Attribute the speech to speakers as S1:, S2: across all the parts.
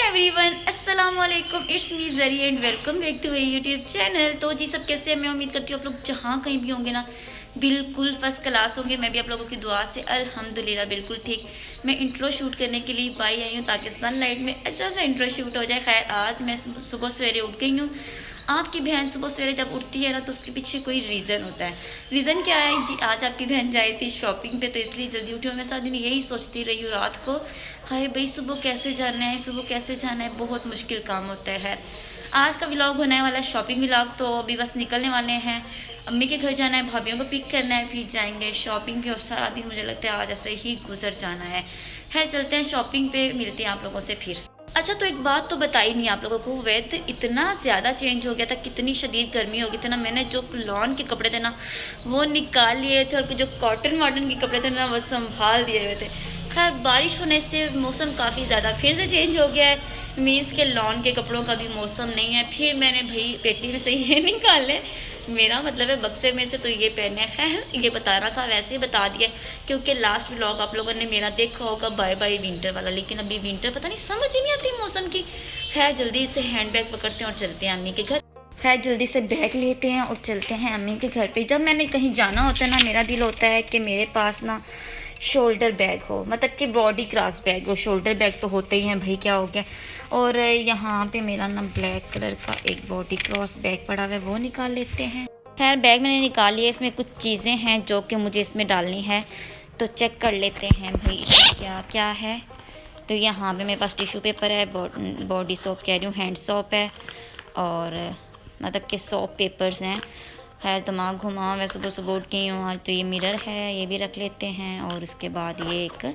S1: Everyone, अस्सलाम वालेकुम। It's me Zari and welcome back to my YouTube channel. तो जी सब कैसे हैं? मैं उम्मीद करती हूँ आप लोग जहाँ कहीं भी होंगे ना बिल्कुल फर्स्ट क्लास होंगे। मैं भी आप लोगों की दुआ से अल्हम्दुलिल्लाह बिल्कुल ठीक। मैं इंट्रो शूट करने के लिए बाई आई हूँ ताकि सनलाइट में अच्छा सा इंट्रो शूट हो जाए। खैर आज मैं सुबह सवेरे उठ गई हूँ। आपकी बहन सुबह सवेरे जब उठती है ना तो उसके पीछे कोई रीज़न होता है। रीज़न क्या है जी? आज आपकी बहन जाई थी शॉपिंग पे तो इसलिए जल्दी उठी हूँ। मैं सारा दिन यही सोचती रही हूँ रात को, हाय भाई सुबह कैसे जाना है, सुबह कैसे जाना है, बहुत मुश्किल काम होता है। आज का व्लॉग होने वाला है शॉपिंग व्लॉग। तो अभी बस निकलने वाले हैं, अम्मी के घर जाना है, भाभीियों को पिक करना है, फिर जाएंगे शॉपिंग भी। और सारा दिन मुझे लगता है आज ऐसे ही गुजर जाना है। खैर चलते हैं शॉपिंग पे, मिलते हैं आप लोगों से फिर। अच्छा तो एक बात तो बताई नहीं आप लोगों को, वेदर इतना ज़्यादा चेंज हो गया था, कितनी शदीद गर्मी हो गई थी ना। मैंने जो लॉन के कपड़े थे ना वो निकाल लिए थे और जो कॉटन वाटन के कपड़े थे ना वो संभाल दिए हुए थे। खैर बारिश होने से मौसम काफ़ी ज़्यादा फिर से चेंज हो गया है। मीन्स के लॉन के कपड़ों का भी मौसम नहीं है। फिर मैंने भाई पेटी में से ये निकाले, मेरा मतलब है बक्से में से तो ये पहने। खैर ये बताना था, वैसे ही बता दिया क्योंकि लास्ट व्लॉग आप लोगों ने मेरा देखा होगा बाय बाय विंटर वाला, लेकिन अभी विंटर पता नहीं समझ ही नहीं आती मौसम की। खैर जल्दी से हैंड बैग पकड़ते हैं और चलते हैं अम्मी के घर। खैर जल्दी से बैग लेते हैं और चलते हैं अम्मी के घर पे। जब मैंने कहीं जाना होता है ना मेरा दिल होता है कि मेरे पास ना शोल्डर बैग हो, मतलब कि बॉडी क्रॉस बैग हो। शोल्डर बैग तो होते ही हैं भाई, क्या हो गया। और यहाँ पे मेरा ना ब्लैक कलर का एक बॉडी क्रॉस बैग पड़ा हुआ है, वो निकाल लेते हैं। खैर बैग मैंने निकाल लिया, इसमें कुछ चीज़ें हैं जो कि मुझे इसमें डालनी है, तो चेक कर लेते हैं भाई इसमें क्या क्या है। तो यहाँ पे मेरे पास टिश्यू पेपर है, बॉडी सोप कह रही हूँ, हैंड सोप है, और मतलब कि सोप पेपर्स हैं। खैर दिमाग घुमा, मैं सुबह सुबह उठ गई हूँ आज। तो ये मिरर है, ये भी रख लेते हैं, और उसके बाद ये एक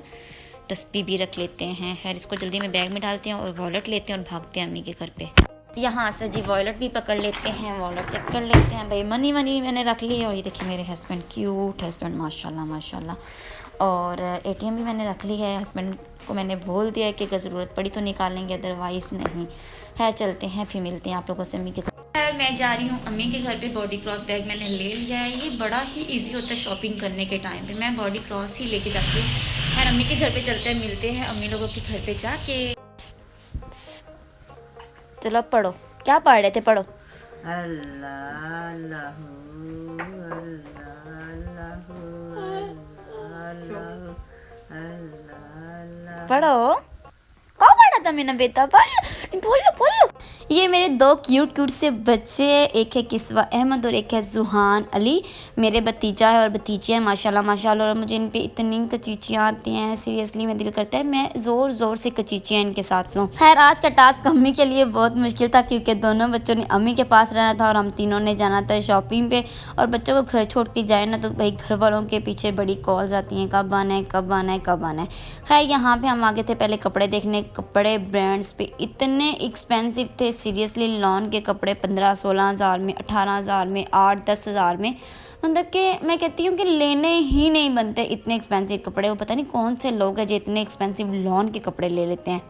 S1: तस्बीह भी रख लेते हैं। खैर इसको जल्दी में बैग में डालते हैं और वॉलेट लेते हैं और भागते हैं अम्मी के घर पे। यहाँ से जी वॉलेट भी पकड़ लेते हैं, वॉलेट चेक कर लेते हैं भाई। मनी मैंने रख ली है, और ये देखिए मेरे हस्बैंड, क्यूट हस्बैंड माशाल्लाह माशाल्लाह। और एटीएम भी मैंने रख ली है, हस्बैंड को मैंने बोल दिया है कि अगर ज़रूरत पड़ी तो निकालेंगे, अदरवाइज़ नहीं। खैर चलते हैं, फिर मिलते हैं आप लोगों से अम्मी के घर। खैर मैं जा रही हूँ अम्मी के घर पे। बॉडी क्रॉस बैग मैंने ले लिया है, ये बड़ा ही ईजी होता है शॉपिंग करने के टाइम पे। मैं बॉडी क्रॉस ही लेके जाती हूँ। खैर अम्मी के घर पे चलते हैं, मिलते हैं अम्मी लोगों के घर पे जाके। चलो अब पढ़ो, क्या पढ़ रहे थे? पढ़ो।
S2: अल्लाह अल्लाहू अल्लाह अल्लाह अल्लाह।
S1: पढ़ो, कौन पढ़ा था मैंने बेटा? बोलो बोलो। ये मेरे दो क्यूट से बच्चे हैं, एक है किस्वा अहमद और एक है जुहान अली। मेरे भतीजा है और भतीजी है माशाल्लाह माशाल्लाह। और मुझे इन पे इतनी कचीचियाँ आती हैं, सीरियसली में दिल करता है मैं ज़ोर से कचीचियाँ इनके साथ लूँ। खैर आज का टास्क अम्मी के लिए बहुत मुश्किल था क्योंकि दोनों बच्चों ने अम्मी के पास रहना था और हम तीनों ने जाना था शॉपिंग पे। और बच्चों को घर छोड़ के जाए ना तो भाई घर वालों के पीछे बड़ी कॉल्स आती हैं, कब आना है कब आना है कब आना है। खैर यहाँ पे हम आगे थे पहले कपड़े देखने। कपड़े ब्रांड्स पे इतने एक्सपेंसिव थे, सीरियसली लॉन के कपड़े 15-16 हज़ार में, 18 हज़ार में, 8-10 हज़ार में। मतलब कि मैं कहती हूँ कि लेने ही नहीं बनते इतने एक्सपेंसिव कपड़े। वो पता नहीं कौन से लोग हैं जो इतने एक्सपेंसिव लॉन के कपड़े ले लेते हैं।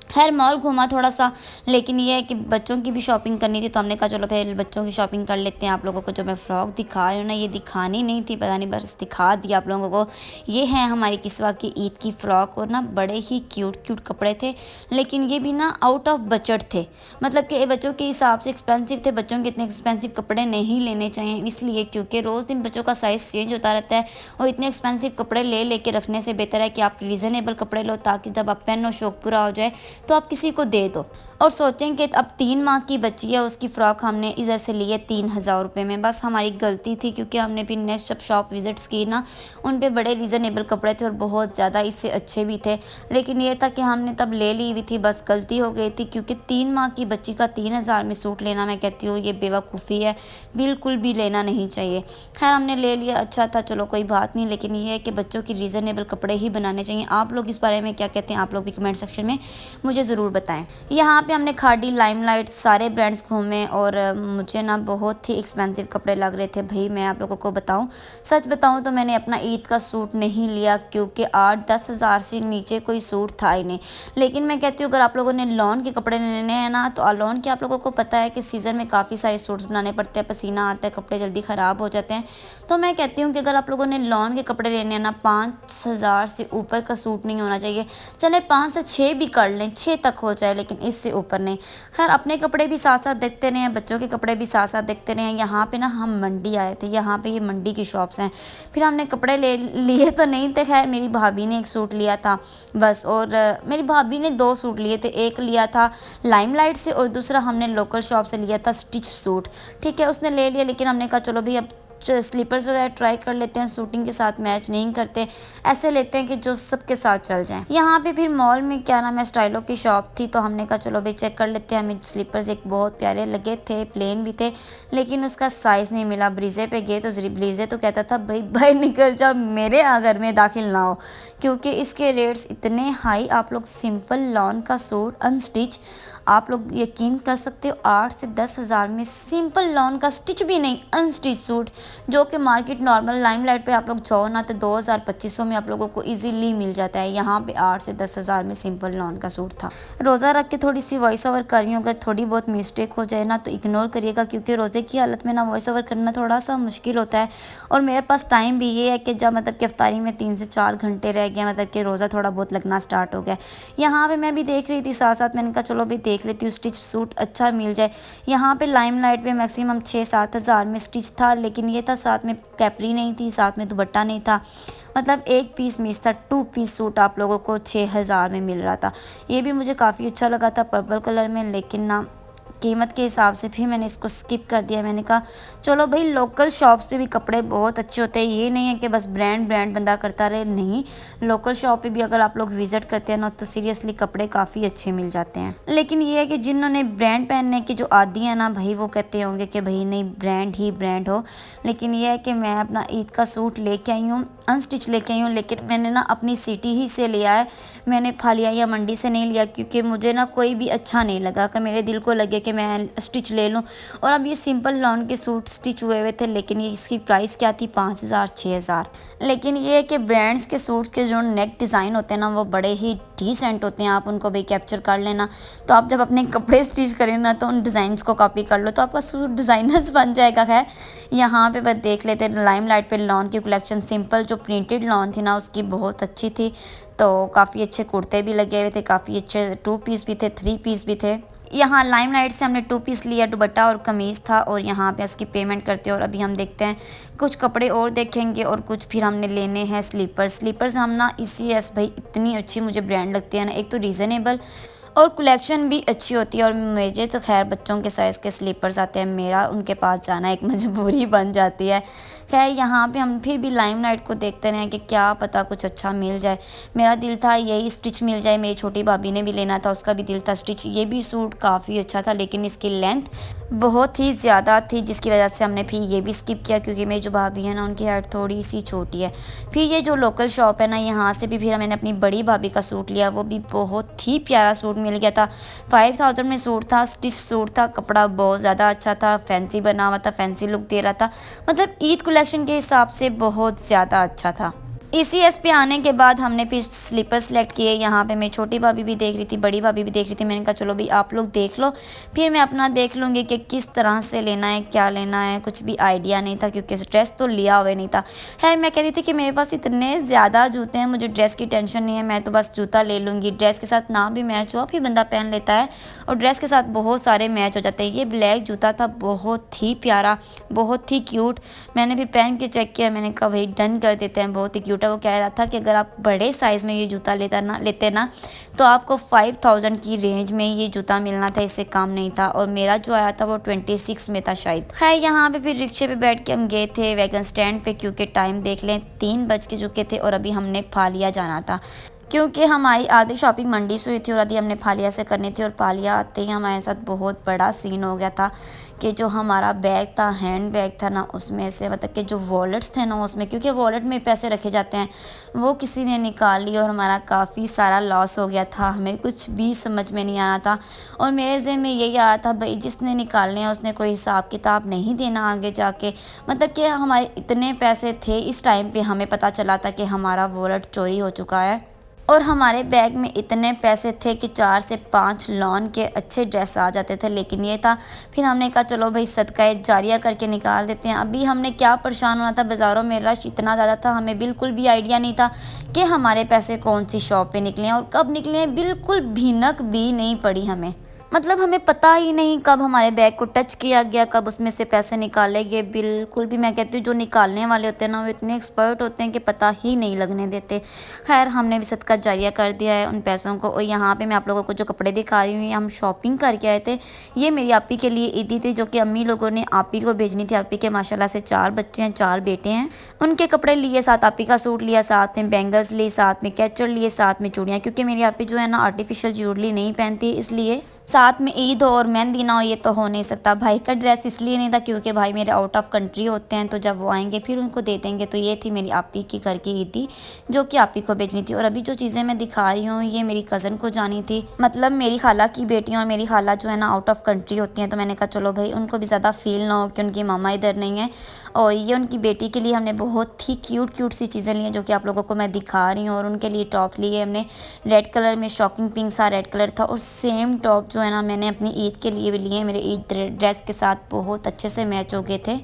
S1: खैर मॉल घूमा थोड़ा सा, लेकिन ये है कि बच्चों की भी शॉपिंग करनी थी तो हमने कहा चलो फिर बच्चों की शॉपिंग कर लेते हैं। आप लोगों को जो मैं फ़्रॉक दिखा रही हूँ ना, ये दिखानी नहीं थी, पता नहीं बस दिखा दिया आप लोगों को। ये है हमारी किस्वा की ईद की फ़्रॉक, और ना बड़े ही क्यूट कपड़े थे, लेकिन ये भी ना आउट ऑफ बजट थे। मतलब कि बच्चों के हिसाब से एक्सपेंसिव थे। बच्चों के इतने एक्सपेंसिव कपड़े नहीं लेने चाहिए, इसलिए क्योंकि रोज़ दिन बच्चों का साइज़ चेंज होता रहता है, और इतने एक्सपेंसिव कपड़े ले के रखने से बेहतर है कि आप रीज़नेबल कपड़े लो, ताकि जब आप पहनो शौक पूरा हो जाए तो आप किसी को दे दो। और सोचें कि अब 3 माह की बच्ची है, उसकी फ़्रॉक हमने इधर से लिए 3000 रुपये में। बस हमारी गलती थी क्योंकि हमने फिर नेक्स्ट जब शॉप विज़िट्स की ना, उन पे बड़े रीज़नेबल कपड़े थे और बहुत ज़्यादा इससे अच्छे भी थे, लेकिन ये था कि हमने तब ले ली हुई थी, बस गलती हो गई थी। क्योंकि 3 माह की बच्ची का 3000 में सूट लेना, मैं कहती हूँ ये बेवकूफ़ी है, बिल्कुल भी लेना नहीं चाहिए। खैर हमने ले लिया, अच्छा था, चलो कोई बात नहीं। लेकिन ये है कि बच्चों की रीज़नेबल कपड़े ही बनाने चाहिए। आप लोग इस बारे में क्या कहते हैं? आप लोग भी कमेंट सेक्शन में मुझे ज़रूर बताएँ। यहाँ पे हमने खाड़ी, लाइमलाइट, सारे ब्रांड्स घूमे और मुझे ना बहुत ही एक्सपेंसिव कपड़े लग रहे थे भाई। मैं आप लोगों को बताऊं, सच बताऊं तो मैंने अपना ईद का सूट नहीं लिया क्योंकि 8-10 हज़ार से नीचे कोई सूट था ही नहीं। लेकिन मैं कहती हूँ अगर आप लोगों ने लॉन के कपड़े लेने हैं ना, तो लॉन के आप लोगों को पता है कि सीज़न में काफ़ी सारे सूट्स बनाने पड़ते हैं, पसीना आता है, कपड़े जल्दी ख़राब हो जाते हैं। तो मैं कहती हूँ कि अगर आप लोगों ने लॉन के कपड़े लेने हैं ना, 5 हज़ार से ऊपर का सूट नहीं होना चाहिए। चले 5 से 6 भी कर लें, 6 तक हो जाए, लेकिन इससे ऊपर नहीं। खैर अपने कपड़े भी साथ साथ देखते रहे, बच्चों के कपड़े भी साथ साथ देखते रहे। यहाँ पे ना हम मंडी आए थे, यहाँ पे ये मंडी की शॉप्स हैं। फिर हमने कपड़े ले लिए तो नहीं थे, खैर मेरी भाभी ने एक सूट लिया था बस, और मेरी भाभी ने 2 सूट लिए थे। एक लिया था लाइमलाइट से और दूसरा हमने लोकल शॉप से लिया था स्टिच सूट। ठीक है, उसने ले लिया, लेकिन हमने कहा चलो भाई अब स्लीपर्स वगैरह ट्राई कर लेते हैं, शूटिंग के साथ मैच नहीं करते, ऐसे लेते हैं कि जो सबके साथ चल जाए। यहाँ पे फिर मॉल में क्या नाम है, स्टाइलो की शॉप थी, तो हमने कहा चलो भाई चेक कर लेते हैं। हमें स्लीपर्स एक बहुत प्यारे लगे थे, प्लेन भी थे, लेकिन उसका साइज़ नहीं मिला। ब्रीजे पे गए तो ब्रीजे तो कहता था भाई बाहर निकल जाओ, मेरे घर में दाखिल ना हो, क्योंकि इसके रेट्स इतने हाई। आप लोग सिंपल लॉन का सूट अनस्टिच आप लोग यकीन कर सकते हो 8 से 10 हज़ार में सिंपल लॉन का स्टिच भी नहीं अनस्टिच सूट, जो कि मार्केट नॉर्मल लाइमलाइट पे आप लोग जाओ ना तो 2000-2500 में आप लोगों को इजीली मिल जाता है। यहाँ पे 8 से 10 हज़ार में सिंपल लॉन का सूट था। रोज़ा रख के थोड़ी सी वॉइस ओवर कर रही हूँ, अगर थोड़ी बहुत मिस्टेक हो जाए ना तो इग्नोर करिएगा, क्योंकि रोज़े की हालत में ना वॉइस ओवर करना थोड़ा सा मुश्किल होता है। और मेरे पास टाइम भी ये है कि जब मतलब कि इफ्तारी में 3 से 4 घंटे रह गए, मतलब कि रोज़ा थोड़ा बहुत लगना स्टार्ट हो गया। यहाँ पे मैं भी देख रही थी साथ साथ, मैंने कहा चलो भाई देख लेती हूँ स्टिच सूट अच्छा मिल जाए। यहाँ पे लाइमलाइट पे मैक्सिमम 6-7 हज़ार में स्टिच था, लेकिन ये था साथ में कैपरी नहीं थी, साथ में दुपट्टा नहीं था, मतलब एक पीस मिस था। 2 पीस सूट आप लोगों को 6 हज़ार में मिल रहा था। ये भी मुझे काफ़ी अच्छा लगा था पर्पल कलर में, लेकिन ना कीमत के हिसाब से फिर मैंने इसको स्किप कर दिया। मैंने कहा चलो भाई लोकल शॉप्स पे भी कपड़े बहुत अच्छे होते हैं, ये नहीं है कि बस ब्रांड बंदा करता रहे, नहीं, लोकल शॉप पे भी अगर आप लोग विज़िट करते हैं ना तो सीरियसली कपड़े काफ़ी अच्छे मिल जाते हैं। लेकिन ये है कि जिन्होंने ब्रांड पहनने की जो आदी है ना भाई, वो कहते होंगे कि भाई नहीं ब्रांड ही ब्रांड हो। लेकिन ये है कि मैं अपना ईद का सूट लेके आई हूँ, अनस्टिच लेके आई हूँ, लेकिन मैंने ना अपनी सिटी ही से लिया है, मैंने फालिया या मंडी से नहीं लिया, क्योंकि मुझे ना कोई भी अच्छा नहीं लगा कि मेरे दिल को लगे कि मैं स्टिच ले लूँ। और अब ये सिंपल लॉन के सूट स्टिच हुए थे, लेकिन ये इसकी प्राइस क्या थी, 5,000-6,000। लेकिन ये है कि ब्रांड्स के सूट के जो नेक डिज़ाइन होते हैं ना वो बड़े ही डिसेंट होते हैं, आप उनको भी कैप्चर कर लेना। तो आप जब अपने कपड़े स्टिच करें ना तो उन डिज़ाइंस को कॉपी कर लो तो आपका सूट डिज़ाइनर्स बन जाएगा। खैर यहाँ पे बस देख लेते हैं, लाइमलाइट पे लॉन की कलेक्शन सिंपल जो प्रिंटेड लॉन थी ना उसकी बहुत अच्छी थी, तो काफ़ी अच्छे कुर्ते भी लगे हुए थे, काफ़ी अच्छे 2 पीस भी थे, 3 पीस भी थे। यहाँ लाइमलाइट से हमने 2 पीस लिया, दुपट्टा और कमीज़ था, और यहाँ पे उसकी पेमेंट करते हैं। और अभी हम देखते हैं कुछ कपड़े और देखेंगे और कुछ फिर हमने लेने हैं स्लीपर्स हम ना ECS भाई इतनी अच्छी मुझे ब्रांड लगती है ना, एक तो रीज़नेबल और कलेक्शन भी अच्छी होती है। और मुझे तो खैर बच्चों के साइज़ के स्लीपर्स आते हैं, मेरा उनके पास जाना एक मजबूरी बन जाती है। खैर यहाँ पे हम फिर भी लाइमलाइट को देखते रहे कि क्या पता कुछ अच्छा मिल जाए। मेरा दिल था यही स्टिच मिल जाए, मेरी छोटी भाभी ने भी लेना था, उसका भी दिल था स्टिच। ये भी सूट काफ़ी अच्छा था, लेकिन इसकी लेंथ बहुत ही ज़्यादा थी, जिसकी वजह से हमने फिर ये भी स्किप किया, क्योंकि मेरी जो भाभी है ना उनकी हाइट थोड़ी सी छोटी है। फिर ये जो लोकल शॉप है ना, यहाँ से भी फिर मैंने अपनी बड़ी भाभी का सूट लिया, वो भी बहुत ही प्यारा सूट मिल गया था। 5000 में सूट था, स्टिच सूट था, कपड़ा बहुत ज़्यादा अच्छा था, फैंसी बना हुआ था, फैंसी लुक दे रहा था, मतलब ईद कलेक्शन के हिसाब से बहुत ज़्यादा अच्छा था। ECS पे आने के बाद हमने फिर स्लीपर सेलेक्ट किए। यहाँ पे मेरी छोटी भाभी भी देख रही थी, बड़ी भाभी भी देख रही थी। मैंने कहा चलो भाई आप लोग देख लो, फिर मैं अपना देख लूँगी कि किस तरह से लेना है, क्या लेना है, कुछ भी आइडिया नहीं था, क्योंकि ड्रेस तो लिया हुआ नहीं था। खैर मैं कह रही थी कि मेरे पास इतने ज़्यादा जूते हैं, मुझे ड्रेस की टेंशन नहीं है, मैं तो बस जूता ले लूँगी, ड्रेस के साथ ना भी मैच हुआ फिर बंदा पहन लेता है, और ड्रेस के साथ बहुत सारे मैच हो जाते हैं। ये ब्लैक जूता था, बहुत ही प्यारा, बहुत ही क्यूट। मैंने भी पहन के चेक किया, मैंने कहा भाई डन कर देते हैं, बहुत ही क्यूट। वो कह रहा था कि अगर आप बड़े साइज़ में ये जूता लेते ना तो आपको 5000 की रेंज में ये जूता मिलना था, इससे कम नहीं था, और मेरा जो आया था वो 26 में था शायद। खैर यहाँ पे फिर रिक्शे पे बैठ के हम गए थे वैगन स्टैंड पे, क्योंकि टाइम देख लें 3 बज के चुके थे और अभी हमने फालिया जाना था। क्योंकि हमारी आधी शॉपिंग मंडी से हुई थी और आधी हमने फालिया से करनी थी। और फालिया आते ही हमारे साथ बहुत बड़ा सीन हो गया था कि जो हमारा बैग था, हैंड बैग था ना, उसमें से मतलब कि जो वॉलेट्स थे ना उसमें, क्योंकि वॉलेट में पैसे रखे जाते हैं, वो किसी ने निकाल ली और हमारा काफ़ी सारा लॉस हो गया था। हमें कुछ भी समझ में नहीं आ रहा था और मेरे ज़हन में यही आ रहा था, भाई जिसने निकालने हैं उसने कोई हिसाब किताब नहीं देना आगे जाके। मतलब कि हमारे इतने पैसे थे, इस टाइम पे हमें पता चला था कि हमारा वॉलेट चोरी हो चुका है और हमारे बैग में इतने पैसे थे कि 4 से 5 लॉन के अच्छे ड्रेस आ जाते थे। लेकिन ये था, फिर हमने कहा चलो भाई सदका जारिया करके निकाल देते हैं। अभी हमने क्या परेशान होना था, बाज़ारों में रश इतना ज़्यादा था, हमें बिल्कुल भी आइडिया नहीं था कि हमारे पैसे कौन सी शॉप पे निकले हैं और कब निकले हैं, बिल्कुल भीनक भी नहीं पड़ी हमें। मतलब हमें पता ही नहीं कब हमारे बैग को टच किया गया, कब उसमें से पैसे निकाले गए। बिल्कुल भी, मैं कहती हूँ जो निकालने वाले होते हैं ना वो इतने एक्सपर्ट होते हैं कि पता ही नहीं लगने देते। खैर हमने भी सदका जारिया कर दिया है उन पैसों को। और यहाँ पे मैं आप लोगों को जो कपड़े दिखा रही हूँ, हम शॉपिंग करके आए थे। ये मेरी आपी के लिए ईदी थी जो कि अम्मी लोगों ने आपी को भेजनी थी। आपी के माशाल्लाह से 4 बच्चे हैं, 4 बेटे हैं। उनके कपड़े लिए, साथ आपी का सूट लिया, साथ में बैंगल्स ली, साथ में कैचर लिए, साथ में चूड़ियाँ, क्योंकि मेरी आपी जो है ना आर्टिफिशियल ज्वेलरी नहीं पहनती, इसलिए साथ में ईद हो और मेहंदी ना हो ये तो हो नहीं सकता। भाई का ड्रेस इसलिए नहीं था क्योंकि भाई मेरे आउट ऑफ कंट्री होते हैं, तो जब वो आएंगे फिर उनको दे देंगे। तो ये थी मेरी आपी की घर की ईदी जो कि आपी को भेजनी थी। और अभी जो चीज़ें मैं दिखा रही हूँ ये मेरी कज़न को जानी थी, मतलब मेरी खाला की बेटियाँ, और मेरी खाला जो है ना आउट ऑफ कंट्री होती हैं। तो मैंने कहा चलो भाई उनको भी ज़्यादा फील ना हो कि उनकी मामा इधर नहीं है। और ये उनकी बेटी के लिए हमने बहुत ही क्यूट सी चीज़ें ली हैं जो कि आप लोगों को मैं दिखा रही हूँ। और उनके लिए टॉप लिए हमने रेड कलर में, शॉकिंग पिंक सा रेड कलर था। और सेम टॉप जो है ना मैंने अपनी ईद के लिए भी लिए, मेरे ईद ड्रेस के साथ बहुत अच्छे से मैच हो गए थे।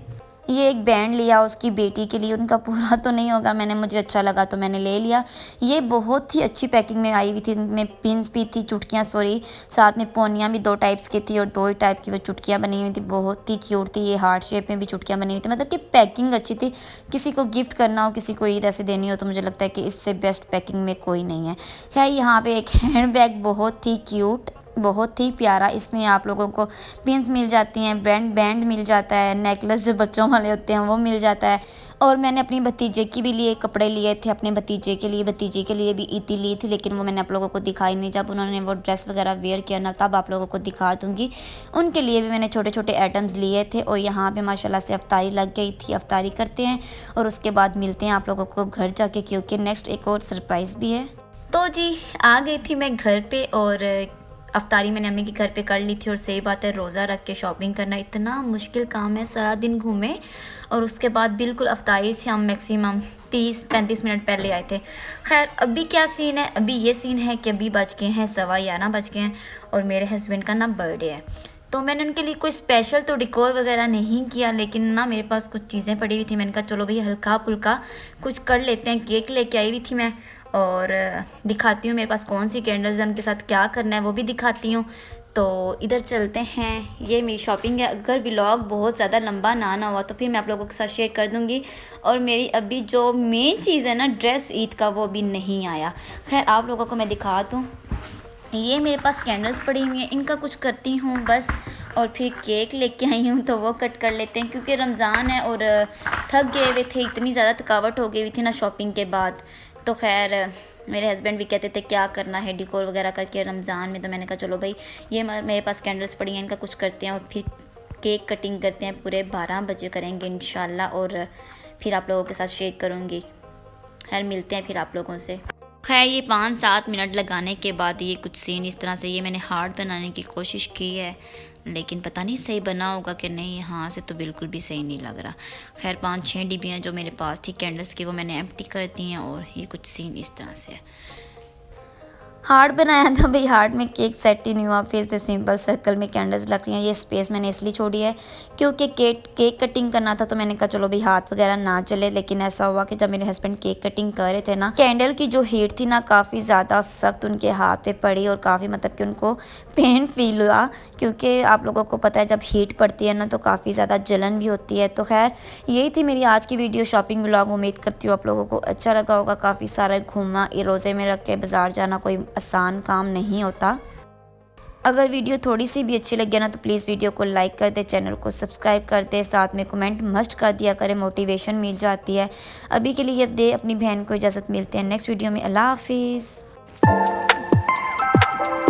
S1: ये एक बैंड लिया उसकी बेटी के लिए, उनका पूरा तो नहीं होगा, मुझे अच्छा लगा तो मैंने ले लिया। ये बहुत ही अच्छी पैकिंग में आई हुई थी, इनमें पिन्स भी थी, चुटकियाँ सॉरी, साथ में पोनियाँ भी 2 टाइप्स की थी और 2 ही टाइप की वो चुटकियाँ बनी हुई थी, बहुत ही क्यूट थी। ये हार्ट शेप में भी चुटकियाँ बनी हुई थी, मतलब कि पैकिंग अच्छी थी। किसी को गिफ्ट करना हो, किसी को ईद ऐसे देनी हो तो मुझे लगता है कि इससे बेस्ट पैकिंग में कोई नहीं है। खैर यहाँ पे एक हैंड बैग बहुत ही क्यूट, बहुत ही प्यारा, इसमें आप लोगों को पिन्स मिल जाती हैं, बैंड मिल जाता है, नेकलेस जो बच्चों वाले होते हैं वो मिल जाता है। और मैंने अपनी भतीजे की भी लिए कपड़े लिए थे, अपने भतीजे के लिए भी ईदी ली थी, लेकिन वो मैंने आप लोगों को दिखाई नहीं। जब उन्होंने वो ड्रेस वगैरह वेयर किया ना तब आप लोगों को दिखा दूँगी। उनके लिए भी मैंने छोटे छोटे आइटम्स लिए थे। और यहाँ पे माशाल्लाह से अफ्तारी लग गई थी, अफ्तारी करते हैं और उसके बाद मिलते हैं आप लोगों को घर जाके, क्योंकि नेक्स्ट एक और सरप्राइज़ भी है। तो जी आ गई थी मैं घर पे और अफ्तारी मैंने अम्मी के घर पे कर ली थी। और सही बात है, रोज़ा रख के शॉपिंग करना इतना मुश्किल काम है, सारा दिन घूमे और उसके बाद बिल्कुल अफ्तारी से हम मैक्सिमम 30-35 मिनट पहले आए थे। खैर अभी क्या सीन है, अभी ये सीन है कि अभी बज गए हैं 11:15 बज गए हैं और मेरे हस्बैंड का ना बर्थडे है। तो मैंने उनके लिए कोई स्पेशल तो डेकोर वगैरह नहीं किया, लेकिन ना मेरे पास कुछ चीज़ें पड़ी हुई थी। मैंने कहा चलो भाई हल्का फुल्का कुछ कर लेते हैं। केक लेके आई हुई थी मैं और दिखाती हूँ मेरे पास कौन सी कैंडल्स हैं, उनके साथ क्या करना है वो भी दिखाती हूँ। तो इधर चलते हैं, ये मेरी शॉपिंग है। अगर व्लॉग बहुत ज़्यादा लंबा ना हुआ तो फिर मैं आप लोगों के साथ शेयर कर दूँगी। और मेरी अभी जो मेन चीज़ है ना ड्रेस ईद का, वो अभी नहीं आया। खैर आप लोगों को मैं दिखा दूँ, ये मेरे पास कैंडल्स पड़ी हुई हैं, इनका कुछ करती हूँ बस। और फिर केक लेके आई हूँ तो वो कट कर लेते हैं, क्योंकि रमज़ान है और थक गए हुए थे, इतनी ज़्यादा थकावट हो गई हुई थी ना शॉपिंग के बाद। तो खैर मेरे हस्बैंड भी कहते थे क्या करना है डेकोर वगैरह करके रमज़ान में। तो मैंने कहा चलो भाई ये मेरे पास कैंडल्स पड़ी हैं, इनका कुछ करते हैं और फिर केक कटिंग करते हैं। पूरे 12 बजे करेंगे इंशाल्लाह और फिर आप लोगों के साथ शेयर करूँगी। खैर मिलते हैं फिर आप लोगों से। खैर ये 5-7 मिनट लगाने के बाद ये कुछ सीन इस तरह से, ये मैंने हार्ड बनाने की कोशिश की है लेकिन पता नहीं सही बना होगा कि नहीं, यहाँ से तो बिल्कुल भी सही नहीं लग रहा। खैर 5-6 डिब्बियाँ जो मेरे पास थी कैंडल्स की वो मैंने एम्प्टी कर दी हैं और ये कुछ सीन इस तरह से है। हार्ट बनाया था भाई, हार्ट में केक सेट ही नहीं हुआ, फिर से सिंपल सर्कल में कैंडल्स लग रही हैं। ये स्पेस मैंने इसलिए छोड़ी है क्योंकि केक कटिंग करना था, तो मैंने कहा चलो भाई हाथ वगैरह ना चले। लेकिन ऐसा हुआ कि जब मेरे हस्बैंड केक कटिंग कर रहे थे ना, कैंडल की जो हीट थी ना काफ़ी ज़्यादा सख्त उनके हाथ पे पड़ी और काफ़ी मतलब कि उनको पेन फील हुआ, क्योंकि आप लोगों को पता है जब हीट पड़ती है ना तो काफ़ी ज़्यादा जलन भी होती है। तो खैर यही थी मेरी आज की वीडियो शॉपिंग व्लॉग। उम्मीद करती हूँ आप लोगों को अच्छा लगा होगा। काफ़ी सारा घूमना, रोज़े में रख के बाज़ार जाना कोई आसान काम नहीं होता। अगर वीडियो थोड़ी सी भी अच्छी लगे ना तो प्लीज़ वीडियो को लाइक कर दे, चैनल को सब्सक्राइब कर दे, साथ में कमेंट मस्ट कर दिया करें, मोटिवेशन मिल जाती है। अभी के लिए अब दे अपनी बहन को इजाज़त, मिलते हैं नेक्स्ट वीडियो में। अल्लाह हाफिज़।
S2: है।